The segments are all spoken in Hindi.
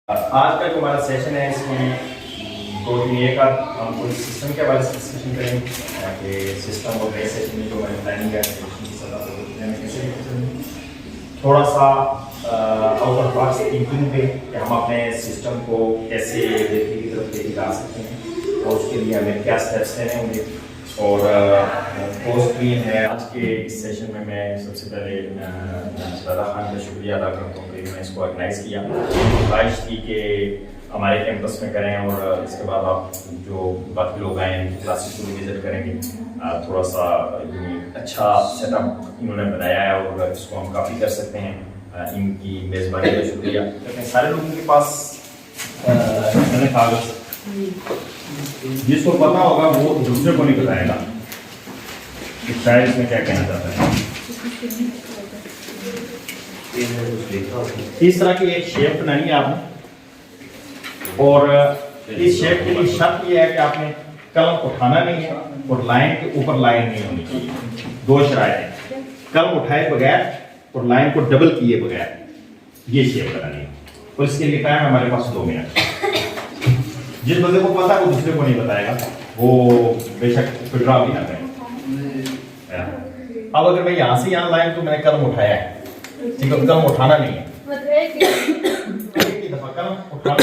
आज का जो हमारा सेशन है इसमें दो दिन एक हम कुछ सिस्टम के बारे में डिस्कशन करेंगे कि सिस्टम और बेस सेशन में जो मैंने प्लानिंग है कैसे थोड़ा सा आउट ऑफ बॉक्स थिंकिंग पे कि हम अपने सिस्टम को कैसे बेहतरी की तरफ लेके जा सकते हैं और उसके लिए हमें क्या स्टेप्स लेने होंगे और पोस्ट भी है। आज के इस सेशन में मैं सबसे पहले दादा खान का शुक्रिया अदा करता हूँ कि मैं इसको ऑर्गेनाइज़ किया। ख्वाहिश थी कि हमारे कैंपस में करें और इसके बाद आप जो बाकी लोग आए हैं क्लासेस को विजिट करेंगे। थोड़ा सा अच्छा सेटअप इन्होंने बनाया है और इसको हम काफ़ी कर सकते हैं। इनकी मेज़बानी का शुक्रिया। लेकिन सारे लोगों के पास कागज जिसको पता होगा वो दूसरे को नहीं बताएगा कि शायद इसमें क्या कहना चाहता है। इस तरह की एक शेप बनानी है आपने और इस शेप के लिए शर्त ये है कि आपने कलम उठाना नहीं है और लाइन के ऊपर लाइन नहीं होनी चाहिए। दो शरायत हैं, कलम उठाए बगैर और लाइन को डबल किए बगैर ये शेप बनानी है। और इसके लिए टाइम है हमारे पास 2 मिनट। जिस बंदे को पता है वो दूसरे को नहीं बताएगा, वो बेशक विड्रॉ भी ना करें। अब अगर मैं यहाँ से यहाँ लाइन तो मैंने कलम उठाया है, ठीक है, कलम उठाना नहीं है, एक ही दफा कलम उठाना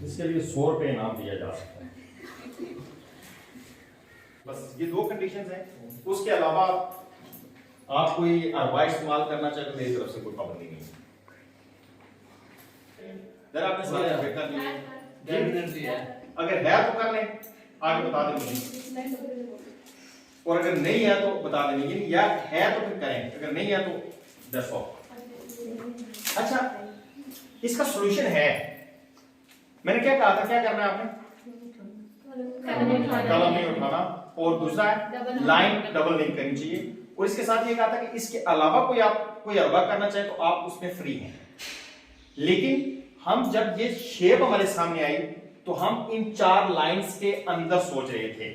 इसके लिए 100 रुपये इनाम दिया जा सकता है। बस ये 2 कंडीशंस हैं। उसके अलावा आप कोई अरवा इस्तेमाल करना चाहते तो मेरी तरफ से कोई पाबंदी नहीं है। आपने अगर है तो कर लें, आगे बता दें मुझे, और अगर नहीं है तो बता दें, या है तो फिर करें, अगर नहीं है तो दैट्स ऑल। अच्छा, इसका सॉल्यूशन है। मैंने क्या कहा था, क्या करना है आपने? कलम नहीं उठाना और दूसरा है लाइन डबल नहीं करनी चाहिए। और इसके साथ ये कहा था कि इसके अलावा कोई अरबा करना चाहे तो आप उसमें फ्री हैं। लेकिन हम जब ये शेप हमारे सामने आई तो हम इन 4 लाइंस के अंदर सोच रहे थे।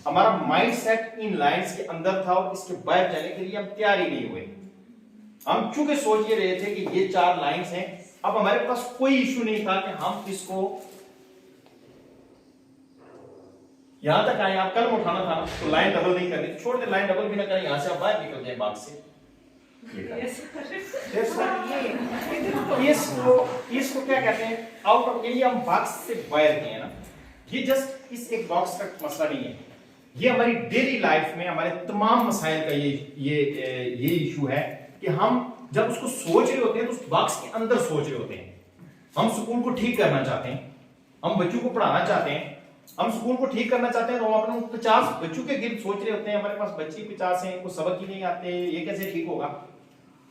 हमारा माइंड सेट इन लाइंस के अंदर था और इसके बाहर जाने के लिए हम तैयार ही नहीं हुए। हम चूंकि सोच ये रहे थे कि ये 4 लाइंस हैं, अब हमारे पास कोई इशू नहीं था कि हम इसको यहां तक आए। आप कलम उठाना था तो लाइन डबल नहीं करनी, छोड़ दे, लाइन डबल भी ना करें, यहां से आप बाहर निकल जाए बाग से। इसको क्या कहते हैं? आउट ऑफ, ये हम बॉक्स से बाहर किए ना। ये जस्ट इस एक बॉक्स का मसला नहीं है, ये हमारी डेली लाइफ में हमारे तमाम मसाइल का ये इशू है कि हम जब उसको सोच रहे होते हैं तो उस बॉक्स के अंदर सोच रहे होते हैं। हम स्कूल को ठीक करना चाहते हैं, हम बच्चों को पढ़ाना चाहते हैं, हम स्कूल को ठीक करना चाहते हैं तो हम अपने 50 बच्चों के गिर्द सोच रहे होते हैं। हमारे पास बच्चे 50 हैं, इनको सबक ही नहीं आते, ये कैसे ठीक होगा।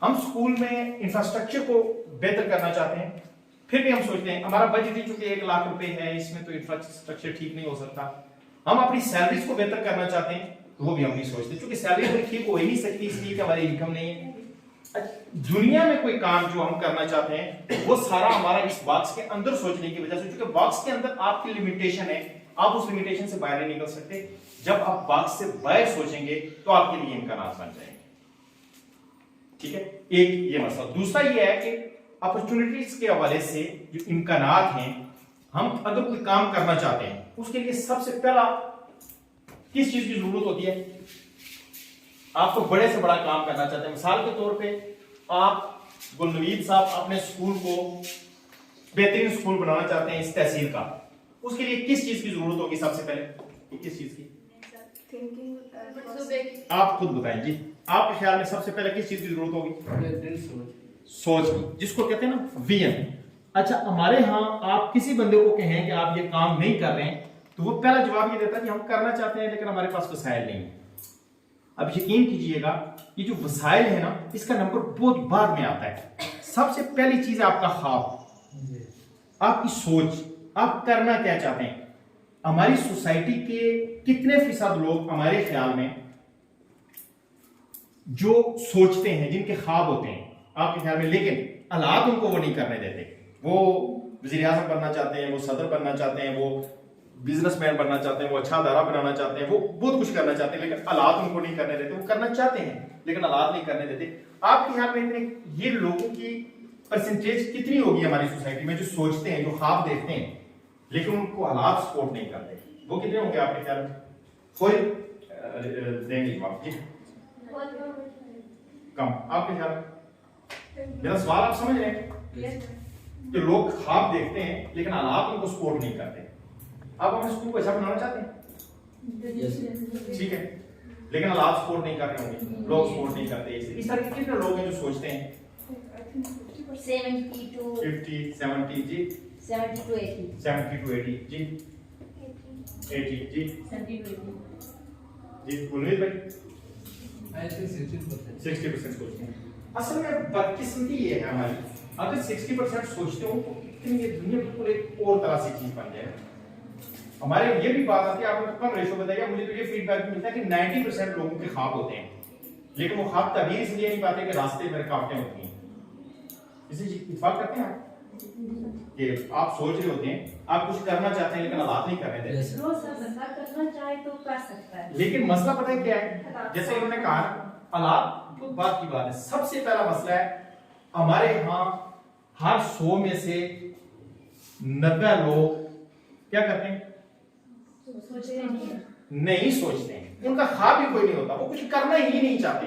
हम स्कूल में इंफ्रास्ट्रक्चर को बेहतर करना चाहते हैं, फिर भी हम सोचते हैं हमारा बजट ही चूंकि 1 लाख रुपए है, इसमें तो इंफ्रास्ट्रक्चर ठीक नहीं हो सकता। हम अपनी सैलरीज को बेहतर करना चाहते हैं तो वो भी हम नहीं सोचते, क्योंकि सैलरी हमारी ठीक हो ही नहीं सकती इसलिए कि हमारी इनकम नहीं है। दुनिया में कोई काम जो हम करना चाहते हैं वो सारा हमारा इस बॉक्स के अंदर सोचने की वजह से, क्योंकि बॉक्स के अंदर आपकी लिमिटेशन है, आप उस लिमिटेशन से बाहर नहीं निकल सकते। जब आप बॉक्स से बाहर सोचेंगे तो आपके लिए इम्कानात बन जाएंगे। ठीक है, एक ये मसला। दूसरा ये है कि अपॉर्चुनिटीज के हवाले से जो इम्कानात हैं, हम अगर कोई काम करना चाहते हैं उसके लिए सबसे पहला किस चीज की जरूरत होती है? आप तो बड़े से बड़ा काम करना चाहते हैं। मिसाल के तौर पे आप गुलनवीद साहब अपने स्कूल को बेहतरीन स्कूल बनाना चाहते हैं इस तहसील का, उसके लिए किस चीज की जरूरत होगी सबसे पहले? किस चीज की? आप खुद बताएं जी, आपके ख्याल में सबसे पहले किस चीज की जरूरत होगी? सोच की, जिसको कहते हैं ना विजन। अच्छा, हमारे यहाँ आप किसी बंदे को कहें कि आप ये काम नहीं कर रहे हैं तो वो पहला जवाब ये देता है कि हम करना चाहते हैं लेकिन हमारे पास वसाइल नहीं है। अब यकीन कीजिएगा, ये जो वसाइल है ना, इसका नंबर बहुत बाद में आता है। सबसे पहली चीज है आपका ख्वाब, आपकी सोच। आप करना क्या चाहते हैं? हमारी सोसाइटी के कितने फीसद लोग हमारे ख्याल में जो सोचते हैं, जिनके ख्वाब होते हैं आपके ख्याल में, लेकिन हालात उनको वो नहीं करने देते? वो वज़ीर आज़म बनना चाहते हैं, वो सदर बनना चाहते हैं, वो बिजनेसमैन बनना चाहते हैं, वो अच्छा अदारा बनाना चाहते हैं, वो बहुत कुछ करना चाहते हैं, लेकिन हालात उनको नहीं करने देते। वो करना चाहते हैं लेकिन हालात नहीं करने देते। आपके ख्याल में इतने ये लोगों की परसेंटेज कितनी होगी हमारी सोसाइटी में जो सोचते हैं, जो ख्वाब देखते हैं, लेकिन उनको हालात सपोर्ट नहीं करते? वो कितने होंगे आपके ख्याल में? कोई देंगे जवाब जी? कम। आपके ख्याल में? मेरा सवाल आप समझ रहे हैं कि लोग ख्वाब देखते हैं लेकिन हालात उनको सपोर्ट नहीं करते। आप अपने स्कूल को ऐसा बनाना चाहते हैं, ठीक है, लेकिन हालात सपोर्ट नहीं कर रहे होंगे, लोग सपोर्ट नहीं करते। इस तरह के कितने लोग हैं जो सोचते हैं? 70 to 50, 70 ji, 70 to 80 70 to 80 ji, 80 ji 70 to 80 जी। उन्नीस भाई 60% सोचते हैं। असल में बदकिस्मती ये है हमारी, अगर 60% सोचते हो तो इतनी ये दुनिया बिल्कुल एक और तरह से चीज बन जाए। हमारे ये भी बात आती है, आपने कम रेशो बताया, मुझे तो ये फीडबैक मिलता है कि 90% लोगों के ख्वाब होते हैं, लेकिन वो ख्वाब तभी इसलिए नहीं पाते कि रास्ते में रुकावटें होती हैं। इसी इत्तेफाक करते हैं आप कि आप सोच रहे होते हैं, आप कुछ करना चाहते हैं लेकिन हालात नहीं कर रहे थे। बंदा करना चाहे तो कर सकता है, लेकिन मसला पता है क्या है? जैसे इन्होंने कहा हालात बहुत बात की बात है। सबसे पहला मसला है हमारे यहाँ हर 100 में से 90 लोग क्या करते हैं? नहीं सोचते हैं, उनका ख्वाब भी कोई नहीं होता, वो कुछ करना ही नहीं चाहते।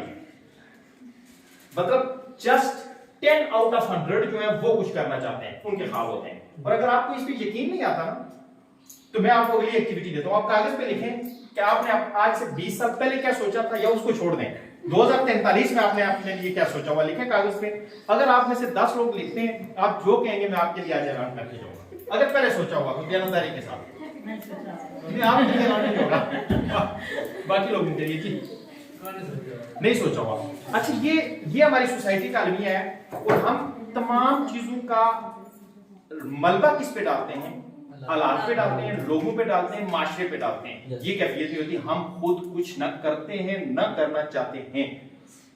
मतलब जस्ट 10 आउट ऑफ 100 जो है वो कुछ करना चाहते हैं, उनके ख्वाब होते हैं। और अगर आपको इस पे यकीन नहीं आता ना, तो मैं आपको अगली एक्टिविटी देता हूं। आप कागज पे लिखें कि आपने आज से 20 साल पहले क्या सोचा था, या उसको छोड़ दें 2043 में आपने अपने लिए क्या सोचा हुआ, लिखें कागज पे। अगर आप में से 10 लोग लिखते हैं, आप जो कहेंगे मैं आपके लिए आज ऐलान करके जाऊंगा। अगर पहले सोचा हुआ तो ईमानदारी के साथ नहीं, आप नहीं होगा, बाकी लोगों के लिए जी नहीं सोचा हुआ। अच्छा, ये हमारी सोसाइटी का अलमिया है, और हम तमाम चीजों का मलबा किस पे डालते हैं? हालात पे डालते हैं, लोगों पे डालते हैं, माशरे पे डालते हैं। ये कैफियत होती है, हम खुद कुछ न करते हैं, न करना चाहते हैं।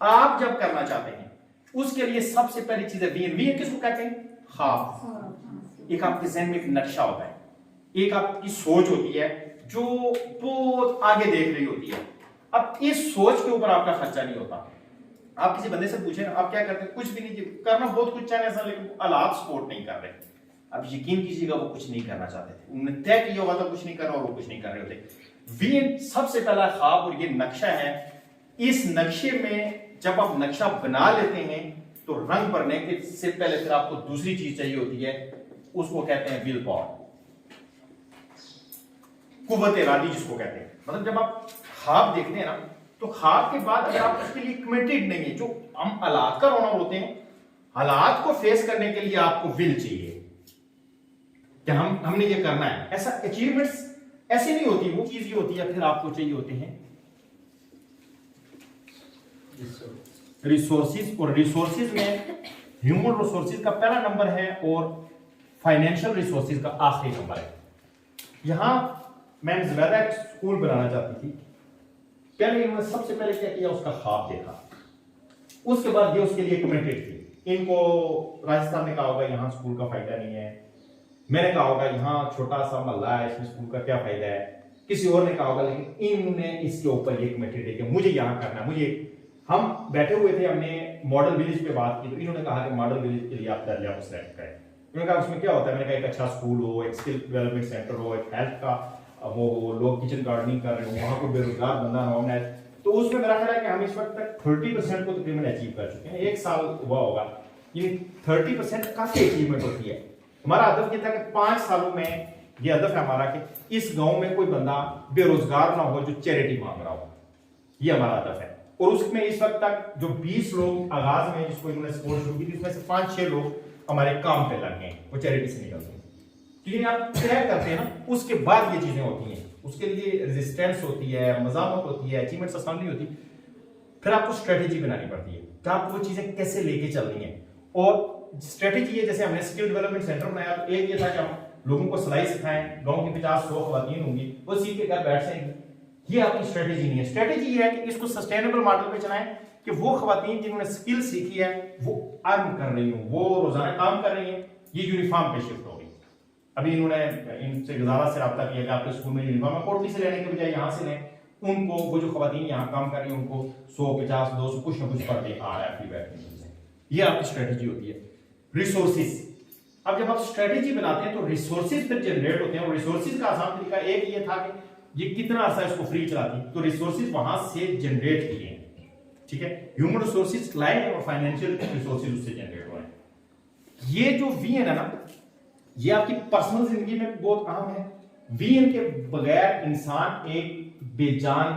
आप जब करना चाहते हैं उसके लिए सबसे पहली चीज है विजन। किसको कहते हैं? ख्वाब। एक आपके जहन में एक नक्शा होता है, एक आपकी सोच होती है जो बहुत आगे देख रही होती है। अब इस सोच के ऊपर आपका खर्चा नहीं होता। आप किसी बंदे से पूछे आप क्या करते हैं? कुछ भी नहीं, करना बहुत कुछ चाहे ऐसा, लेकिन हालात सपोर्ट नहीं कर रहे। अब यकीन कीजिएगा वो कुछ नहीं करना चाहते थे, उन्होंने तय किया हुआ था कुछ नहीं करना, और वो कुछ नहीं कर रहे होते। विजन सबसे पहला ख्वाब और ये नक्शा है। इस नक्शे में जब आप नक्शा बना लेते हैं तो रंग भरने के से पहले फिर आपको दूसरी चीज चाहिए होती है, उसको कहते हैं विल पावर, कुव्वत इरादी जिसको कहते हैं। मतलब जब आप ख्वाब देखते हैं ना, तो ख्वाब के बाद अगर आप उसके लिए कमिटेड नहीं है, जो हम हालात का रोना होते हैं, हालात को फेस करने के लिए आपको विल चाहिए कि हमने ये करना है। ऐसा अचीवमेंट्स ऐसी नहीं होती, वो चीज ये होती है, फिर आपको चाहिए होते हैं रिसोर्सेज। और रिसोर्सेज में ह्यूमन रिसोर्सेज का पहला नंबर है और फाइनेंशियल रिसोर्सेज का आखिरी नंबर है। यहां मैम ज़ुबैदा एक स्कूल बनाना चाहती थी। पहले इन्होंने सबसे पहले क्या किया, उसका ख्वाब देखा, उसके बाद ये उसके लिए कमिटेड थी। इनको राजस्थान ने कहा होगा यहाँ स्कूल का फायदा नहीं है, मैंने कहा होगा यहाँ छोटा सा मोहल्ला है, इसमें स्कूल का क्या फायदा है, किसी और ने कहा होगा, लेकिन इन्होंने इसके ऊपर ये कमिटेड है कि मुझे यहाँ करना है। मुझे हम बैठे हुए थे, हमने मॉडल विलेज पे बात की, तो इन्होंने कहा कि मॉडल विलेज के लिए आप दरिया को सेलेक्ट करें। उन्होंने कहा उसमें क्या होता है? मैंने कहा एक अच्छा स्कूल हो, एक स्किल डेवलपमेंट सेंटर हो, एक हेल्थ का वो लोग किचन गार्डनिंग कर रहे हो, वहां को बेरोजगार बंदा ना होना है। तो उसमें मेरा ख्याल है कि हम इस वक्त तक 30% को तकरीबन अचीव कर चुके हैं। 1 साल हुआ होगा, ये 30% काफी अचीवमेंट होती है। हमारा हदफ ये था कि 5 सालों में ये हदफ है हमारा कि इस गांव में कोई बंदा बेरोजगार ना हो जो चैरिटी मांग रहा हो, ये हमारा हदफ है। और उसमें इस वक्त तक जो 20 लोग आगाज में जिसको इन्होंने सपोर्ट शुरू की थी, उसमें से 5-6 लोग हमारे काम पे लग गए, वो चैरिटी से निकलते हैं। क्योंकि आप तय करते हैं ना, उसके बाद ये चीजें होती हैं, उसके लिए रेजिस्टेंस होती है, मजामत होती है, अचीवमेंट्स आसान नहीं होती। फिर आपको स्ट्रेटेजी बनानी पड़ती है कि आपको वो चीजें कैसे लेके चलनी है। और स्ट्रेटेजी है, जैसे हमने स्किल डेवलपमेंट सेंटर बनाया, तो एक ये था कि हम लोगों को सिलाई सिखाएं, गांव की 50-100 खवातीन होंगी, वो सीख के घर बैठ जाएंगी। ये आपकी स्ट्रेटेजी नहीं है। स्ट्रेटेजी ये है कि इसको सस्टेनेबल मॉडल पे चलाएं कि वो खवातीन जिन्होंने स्किल सीखी है वो अर्न कर रही हो, वो रोजाना काम कर रही है, ये यूनिफॉर्म पे शिफ्ट हो गई। अभी इन्होंने इनसे गुजारा से रब्ता किया कि आपके स्कूल में यूनिफॉर्म कोटली से लेने के बजाय यहाँ से लें। उनको वो जो खवातीन यहाँ काम कर रही है उनको 100-50-200 कुछ ना कुछ पर डे आ रहा है फ्री बैठने से। ये आपकी स्ट्रेटेजी होती है। रिसोर्सेज, अब जब आप स्ट्रेटेजी बनाते हैं तो रिसोर्सेज फिर जनरेट होते हैं। और रिसोर्सेज का आसान तरीका एक ये था कि ये कितना अर्सा इसको फ्री चलाती, तो रिसोर्सेज वहां से जनरेट किए, ठीक है। ह्यूमन रिसोर्सेज लाए और फाइनेंशियल रिसोर्सेज उससे जनरेट हो रहे हैं। ये जो वीएन है ना, ये आपकी पर्सनल जिंदगी में बहुत अहम है। वीएन के बगैर इंसान एक बेजान,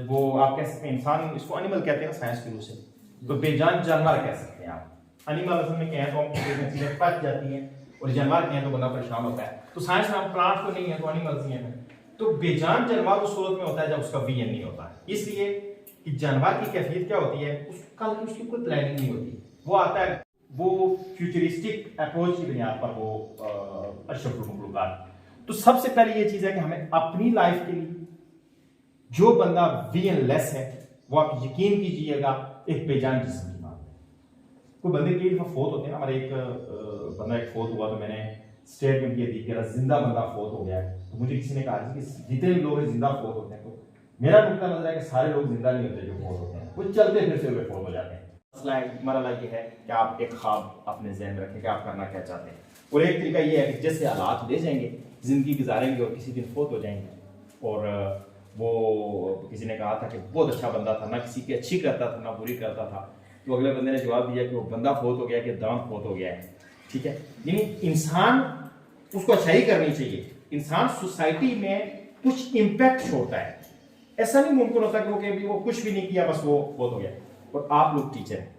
वो आप कह सकते हैं इंसान, इसको एनिमल कहते हैं ना साइंस की रूप से, तो बेजान जानवर कह सकते हैं आप। एनिमल असल में कहें तो हम चीजें पच जाती हैं, और जानवर कहें तो बंदा परेशान होता है। तो साइंस में हम प्लांट तो नहीं है तो एनिमल्स ही हैं। तो बेजान जानवर उस सूरत में होता है जब उसका वीएन नहीं होता है। इसलिए कि जानवर की कैफियत क्या होती है, कल की उसकी कोई प्लानिंग नहीं होती, वो आता है, वो फ्यूचरिस्टिक अप्रोच की बुनियाद पर वो अशरफुल मखलूकात। तो सबसे पहले ये चीज है कि हमें अपनी लाइफ के लिए जो बंदा वीएन लेस है वो आप यकीन कीजिएगा एक बेजान जिस्म की बात है। कोई बंदे की फोत होते हैं ना, हमारे एक बंदा एक फोत हुआ तो मैंने स्टेटमेंट ये दी कि जिंदा बंदा फोत हो गया है, तो मुझे किसी ने कहा कि जितने भी लोग जिंदा फोत होते हैं, तो मेरा नुकता नजर है कि सारे लोग जिंदा नहीं होते जो फोत होते हैं, वो चलते फिरते हुए फोत हो जाते हैं। मसला ये है कि आप एक ख्वाब अपने ज़हन में रखें कि आप करना क्या चाहते हैं। और एक तरीका ये है कि जैसे हालात ले जाएंगे जिंदगी गुजारेंगे और किसी दिन फोत हो जाएंगे। और वो किसी ने कहा था कि बहुत अच्छा बंदा था, ना किसी की अच्छी करता था ना बुरी करता था, तो अगले बंदे ने जवाब दिया कि वो बंदा फोत हो गया कि दांत फोत हो गया है, ठीक है। यानी इंसान उसको अच्छाई करनी चाहिए। इंसान सोसाइटी में कुछ इम्पैक्ट छोड़ता है। ऐसा नहीं मुमकिन होता कि वो कुछ भी नहीं किया बस वो फोत हो गया। और आप लोग टीचर हैं,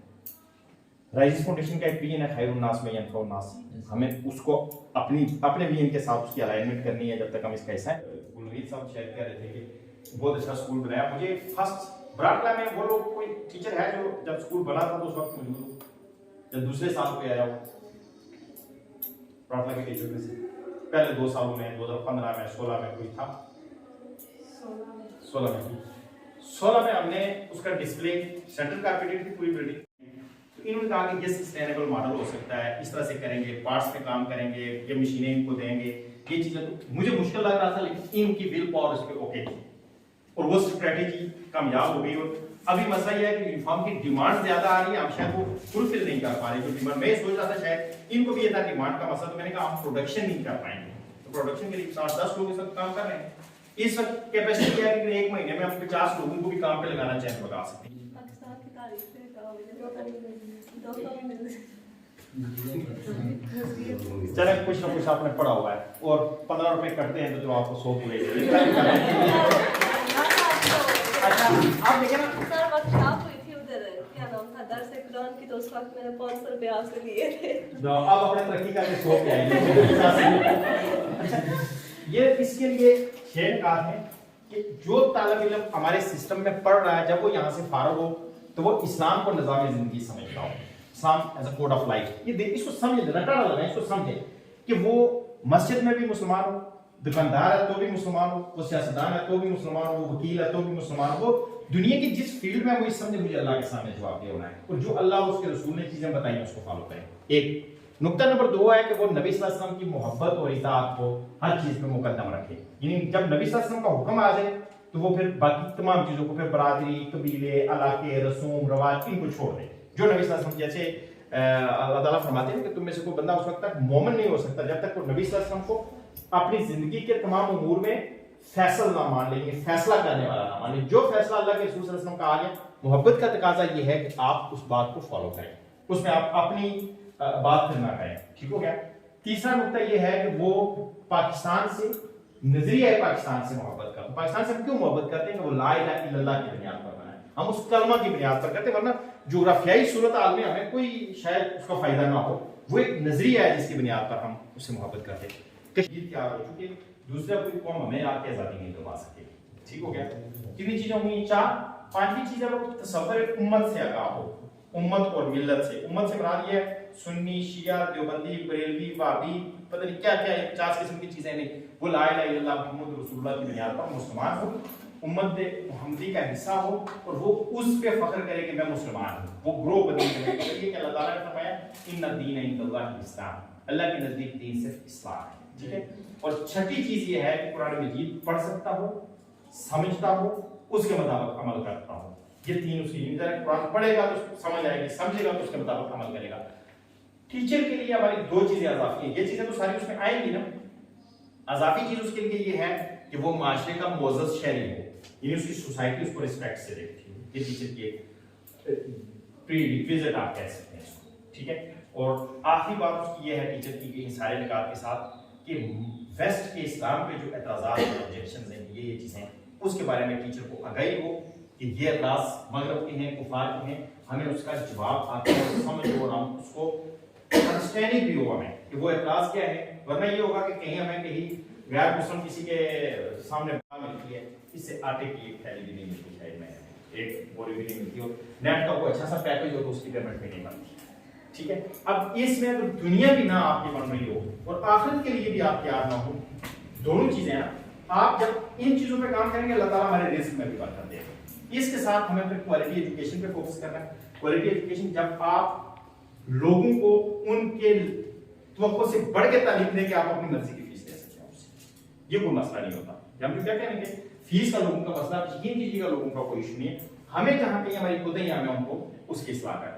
राइजिस फाउंडेशन का एक विजन है खैरुन नास में यनफउन नास, हमें उसको अपने विजन के साथ उसकी अलाइनमेंट करनी है। जब तक हम इसका हिस्सा है, गुलवीर साहब शेयर कर रहे थे कि बहुत अच्छा स्कूल बनाया। मुझे फर्स्ट बराकला में वो लोग, कोई टीचर है जो जब स्कूल बना था तो उस वक्त मौजूद, जब दूसरे साल पे आया हो बराकला के टीचर में से पहले 2 सालों में 2015 में 16 में कोई था, 16 में हमने उसका डिस्प्ले सेंट्रल कारपेटेड की पूरी बिल्डिंग। तो इन्होंने कहा कि ये सस्टेनेबल मॉडल हो सकता है, इस तरह से करेंगे, पार्ट्स पे काम करेंगे, ये मशीनें इनको देंगे, ये चीजें। तो मुझे मुश्किल लग रहा था, लेकिन इनकी विल पावर इस पे ओके थी और वो स्ट्रेटेजी कामयाब हो गई। और अभी मसला ये है कि यूनिफॉर्म की डिमांड ज्यादा आ रही है, हम शायद वो फुलफिल नहीं कर पा रहे जो डिमांड। मैं सोच रहा था शायद इनको भी ये था डिमांड का मसला, तो मैंने कहा हम प्रोडक्शन नहीं कर पाएंगे, तो प्रोडक्शन के लिए 7-10 लोग इस वक्त काम कर रहे हैं। इस वक्त कैपेसिटी है कि 1 महीने में हम 50 लोगों को भी काम पे लगाना चाहें तो लगा सकते हैं। पाकिस्तान की तारीफ से चले कुछ ना कुछ आपने पढ़ा हुआ है और 15 रुपए कटते हैं तो जो आपको 100 पूरे। अच्छा आप देखें ना सर, वर्कशॉप हुई थी उधर, क्या नाम था, दर्स कुरान की, तो उस वक्त मैंने 500 रुपए आपसे लिए थे। अब अपने तरक्की करके 100 पे आएंगे। अच्छा ये इसके लिए शेर कहा है कि जो तालिब इल्म हमारे सिस्टम में पढ़ रहा है, जब वो यहाँ से फारुग हो तो वो इस्लाम को निज़ाम जिंदगी समझता हो, Islam as a code of life. ये इसको समझे, रटा डालना, इसको समझे कि वो मस्जिद में भी मुसलमान हो, दुकानदार है तो भी मुसलमान हो, वो सियासतदान है तो भी मुसलमान हो, वो वकील है तो भी मुसलमान हो, वो दुनिया की जिस फील्ड में वो इस समझे मुझे अल्लाह के सामने जवाब दे होना है, और जो अल्लाह और उसके रसूल ने चीजें बताई उसको फॉलो करें। एक नुक्ता नंबर 2 है कि वो नबी सल्लल्लाहु अलैहि वसल्लम की मोहब्बत और इताअत को हर चीज पे मुकद्दम रखे। यानी जब नबी सल्लल्लाहु अलैहि वसल्लम का हुक्म आ जाए तो वो फिर बाकी तमाम चीजों को, फिर बरादरी, कबीले, इलाके, रसूम, रवाज, इनको छोड़ दे। जो नबी सल्लल्लाहु अलैहि वसल्लम, जैसे अल्लाह ताला फरमाते हैं कि तुम में से कोई बंदा उस वक्त तक मोमिन नहीं हो सकता जब तक वो नबी सल्लल्लाहु अलैहि वसल्लम को अपनी जिंदगी के तमाम उमूर में फैसल ना मान ले, फैसला करने वाला ना मान ले। जो फैसला अल्लाह के रसूल सल्लल्लाहु अलैहि वसल्लम का आ गया, मोहब्बत का तकाजा ये है कि आप उस बात को फॉलो करें, उसमें आप अपनी बात करना करें। ठीक हो गया। तीसरा नुकता ये है कि वो पाकिस्तान से, नजरिया है पाकिस्तान से मोहब्बत का। पाकिस्तान से हम क्यों मोहब्बत करते हैं कि वो ला इलाहा इल्लल्लाह की बुनियाद पर बना है, हम उस कलमा की बुनियाद पर करते हैं, वरना जोग्राफियाई सूरत हाल में हमें कोई शायद उसका फायदा ना हो। वो एक नजरिया है जिसकी बुनियाद पर हम उससे मोहब्बत करते हैं। कश्मीर तैयार हो चुकी, दूसरा कोई कौम हमें आके आजादी नहीं दिलवा सकेगी। ठीक हो गया। कितनी चीजें हुई? 4। 5वीं चीज है वो तसव्वुर उम्मत से आगाह हो, उम्मत और मिल्लत से। उम्मत से मुराद ये है सुन्नी, शिया, देवबंदी, बरेलवी, वाबी, पता नहीं क्या क्या 50 किस्म की चीजें नहीं, वो ला इलाहा इल्लल्लाह मुहम्मद रसूलुल्लाह की बुनियाद पर मुसलमान हो, उम्मत मुहम्मदी का हिस्सा हो और वो उस पे फख्र करे कि मैं मुसलमान हूँ, वो ग्रो बनने के लिए कि अल्लाह ताला ने फरमाया इन्ना दीन इंदल्लाहि इस्लाम, अल्लाह के नजदीक दीन सिर्फ इस्लाम है, ठीक है। और छठी चीज ये है कि कुरान मजीद पढ़ सकता हो, समझता हो, उसके मुताबिक अमल करता हो। ये तीन उसकी यूनिट, कुरान पढ़ेगा तो समझ आएगी, समझेगा तो उसके मुताबिक अमल करेगा। टीचर के लिए हमारी दो चीजें अजाफी है, ये चीजें तो सारी उसमें आएंगी ना। अजाफी चीज उसके लिए ये है कि वो माशरे का मोअज़्ज़ज़ शहरी हो, यानी उसकी सोसाइटी उसको रिस्पेक्ट से देखती हो। ये टीचर की एक प्रीरिक्विजिट आप कह सकते हैं इसको, ठीक है। और आखिरी बात उसकी ये है टीचर की इन सारे निकात के साथ कि वेस्ट के इस्लाम पे जो एतराज़ात और ऑब्जेक्शंस हैं, ये चीजें, उसके बारे में टीचर को आगाही हो कि ये एतराज़ मगरब के हैं, कुफार के हैं, हमें उसका जवाब आता है, समझ हो, हम उसको अंडरस्टैंडिंग भी हो हमें कि वो एतराज़ क्या है। वरना ये होगा कि कहीं हमें कहीं गैर मुस्लिम किसी के सामने मिलती है, इससे आटे की एक थैली भी नहीं मिलती, शायद में एक बोरी भी नहीं मिलती हो, नेट का कोई अच्छा सा पैकेज हो तो उसकी पेमेंट भी नहीं बनती, ठीक है। अब इसमें तो दुनिया भी ना आपकी बन रही हो और आखिरत के लिए भी आप तैयार ना हो, दोनों चीजें ना, आप जब इन चीजों पे काम करेंगे अल्लाह ताला हमारे रिस्क में भी बरकत देगा। इसके साथ हमें फिर क्वालिटी एजुकेशन पे फोकस करना है। क्वालिटी एजुकेशन जब आप लोगों को उनके तवक्को से बढ़ के तालीम दें कि आप अपनी मर्जी की फीस दे सकते हैं उससे, ये कोई मसला नहीं होता। हम क्या कहेंगे फीस का लोगों का मसला, यकीन कीजिएगा लोगों का कोई इशू नहीं है, हमें जहां पे हमारी खुदाइयां में उनको उसकी इस्लाह करना